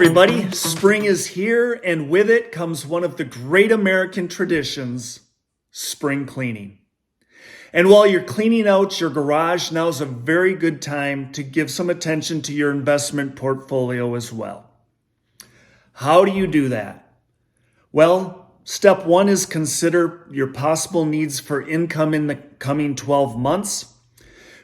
everybody. Spring is here, and with it comes one of the great American traditions, spring cleaning. And while you're cleaning out your garage, now's a very good time to give some attention to your investment portfolio as well. How do you do that? Well, step one is consider your possible needs for income in the coming 12 months.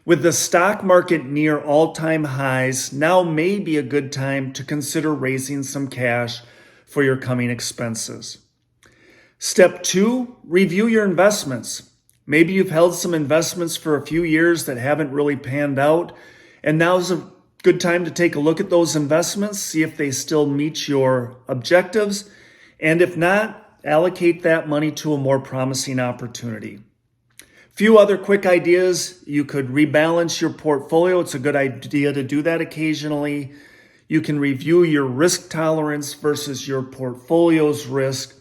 With the stock market near all-time highs, now may be a good time to consider raising some cash for your coming expenses. Step two, review your investments. Maybe you've held some investments for a few years that haven't really panned out, and now's a good time to take a look at those investments, see if they still meet your objectives, and if not, allocate that money to a more promising opportunity. Few other quick ideas. You could rebalance your portfolio. It's a good idea to do that occasionally. You can review your risk tolerance versus your portfolio's risk.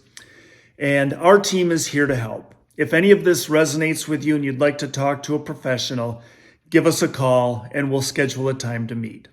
And our team is here to help. If any of this resonates with you and you'd like to talk to a professional, give us a call and we'll schedule a time to meet.